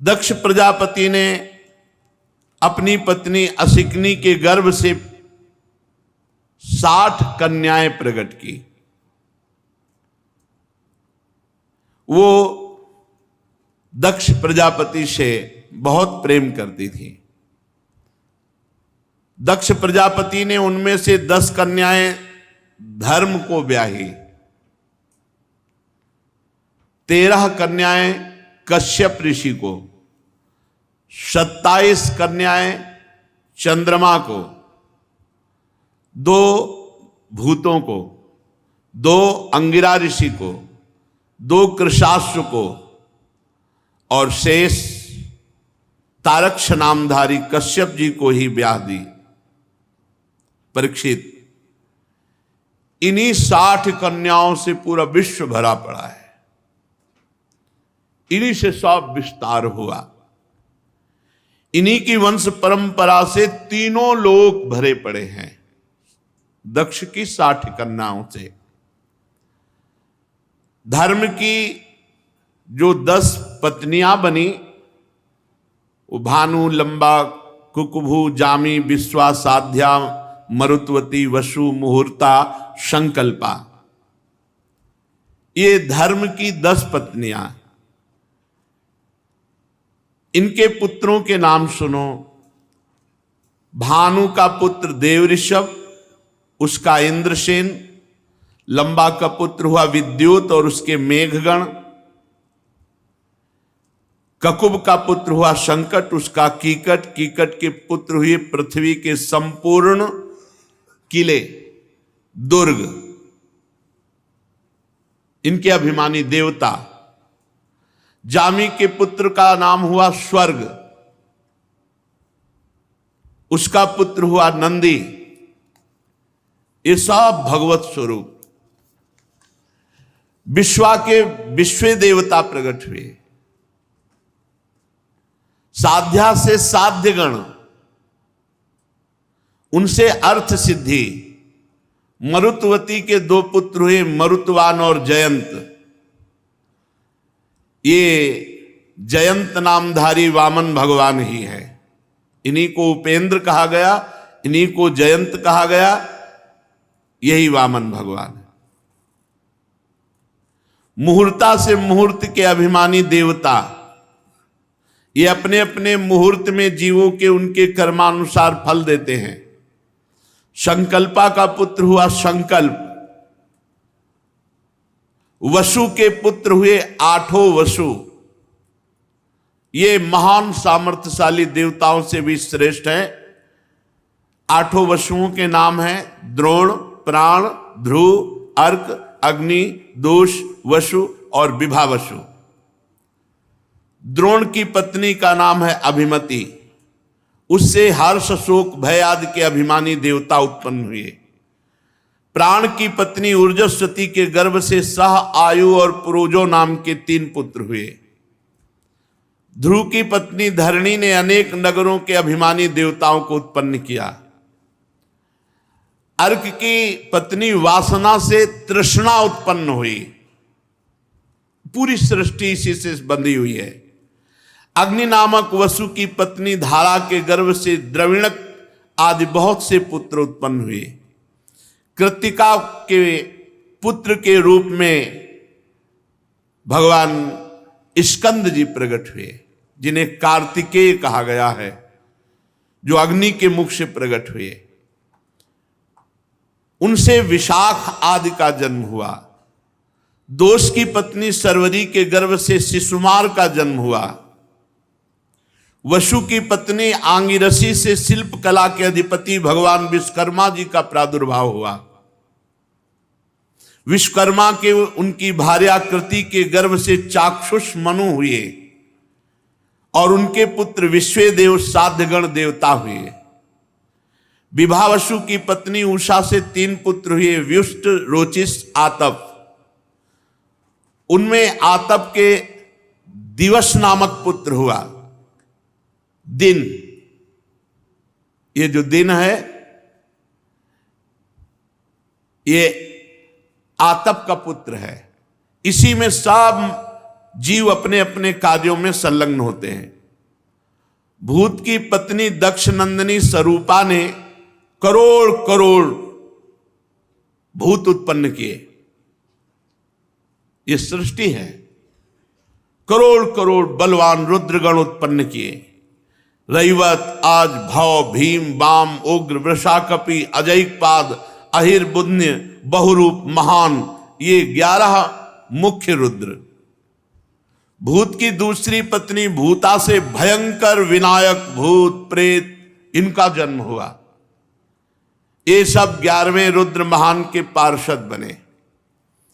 दक्ष प्रजापति ने अपनी पत्नी असिकनी के गर्भ से 60 कन्याएं प्रकट की। वो दक्ष प्रजापति से बहुत प्रेम करती थी। दक्ष प्रजापति ने उनमें से 10 कन्याएं धर्म को ब्याही, 13 कन्याएं कश्यप ऋषि को, 27 कन्याएं चंद्रमा को, 2 भूतों को, 2 अंगिरा ऋषि को, 2 कृशाश्व को और शेष तारक्ष नामधारी कश्यप जी को ही ब्याह दी। परीक्षित, इन्हीं 60 कन्याओं से पूरा विश्व भरा पड़ा है, इन्हीं से सब विस्तार हुआ। इन्हीं की वंश परंपरा से तीनों लोक भरे पड़े हैं, दक्ष की 60 कन्याओं से। धर्म की जो 10 पत्नियां बनी, वो भानु, लंबा, कुकुभू, जामी, विश्वा, साध्या, मरुत्वती, वसु, मुहूर्ता, संकल्पा, ये धर्म की 10 पत्नियां। इनके पुत्रों के नाम सुनो। भानु का पुत्र देव ऋषभ, उसका इंद्रसेन। लंबा का पुत्र हुआ विद्युत और उसके मेघगण। ककुब का पुत्र हुआ संकट, उसका कीकट। कीकट के पुत्र हुए पृथ्वी के संपूर्ण किले, दुर्ग, इनके अभिमानी देवता। जामी के पुत्र का नाम हुआ स्वर्ग, उसका पुत्र हुआ नंदी। ये सब भगवत स्वरूप। विश्वा के विश्व देवता प्रकट हुए। साध्या से साध्यगण, उनसे अर्थ सिद्धि। मरुत्वती के 2 पुत्र हुए, मरुतवान और जयंत। ये जयंत नामधारी वामन भगवान ही है। इन्हीं को उपेंद्र कहा गया, इन्हीं को जयंत कहा गया, यही वामन भगवान है। मुहूर्ता से मुहूर्त के अभिमानी देवता। ये अपने अपने मुहूर्त में जीवों के उनके कर्मानुसार फल देते हैं। संकल्पा का पुत्र हुआ संकल्प। वसु के पुत्र हुए 8 वसु। ये महान सामर्थ्यशाली देवताओं से भी श्रेष्ठ है। 8 वसुओं के नाम हैं द्रोण, प्राण, ध्रुव, अर्क, अग्नि, दोष, वसु और विभावसु। द्रोण की पत्नी का नाम है अभिमति। उससे हर्ष, शोक, भय आदि के अभिमानी देवता उत्पन्न हुए। प्राण की पत्नी ऊर्जस्वती के गर्भ से सह, आयु और पुरोजो नाम के 3 पुत्र हुए। ध्रुव की पत्नी धरणी ने अनेक नगरों के अभिमानी देवताओं को उत्पन्न किया। अर्क की पत्नी वासना से तृष्णा उत्पन्न हुई। पूरी सृष्टि इसी से बंधी हुई है। अग्नि नामक वसु की पत्नी धारा के गर्भ से द्रविणक आदि बहुत से पुत्र उत्पन्न हुए। कृत्तिका के पुत्र के रूप में भगवान स्कंद जी प्रकट हुए, जिन्हें कार्तिकेय कहा गया है, जो अग्नि के मुख से प्रकट हुए। उनसे विशाख आदि का जन्म हुआ। दोष की पत्नी सर्वरी के गर्भ से शिशुमार का जन्म हुआ। वसु की पत्नी आंगिरसी से शिल्प कला के अधिपति भगवान विश्वकर्मा जी का प्रादुर्भाव हुआ। विश्वकर्मा के उनकी भार्याकृति के गर्भ से चाक्षुष मनु हुए और उनके पुत्र विश्वेदेव साध्यगण देवता हुए। विभावसु की पत्नी उषा से 3 पुत्र हुए, व्युष्ट, रोचिस, आतप। उनमें आतप के दिवस नामक पुत्र हुआ। दिन, ये जो दिन है, ये आतप का पुत्र है। इसी में सब जीव अपने अपने कार्यों में संलग्न होते हैं। भूत की पत्नी दक्ष नंदिनी स्वरूपा ने करोड़ करोड़ भूत उत्पन्न किए। ये सृष्टि है। करोड़ करोड़ बलवान रुद्रगण उत्पन्न किए। रैवत, आज, भव, भीम, वाम, उग्र, वृषाकपि, अजैकपाद, अहिर्बुध्य, बहुरूप, महान, ये 11 मुख्य रुद्र। भूत की दूसरी पत्नी भूता से भयंकर विनायक, भूत, प्रेत, इनका जन्म हुआ। ये सब 11वें रुद्र महान के पार्षद बने।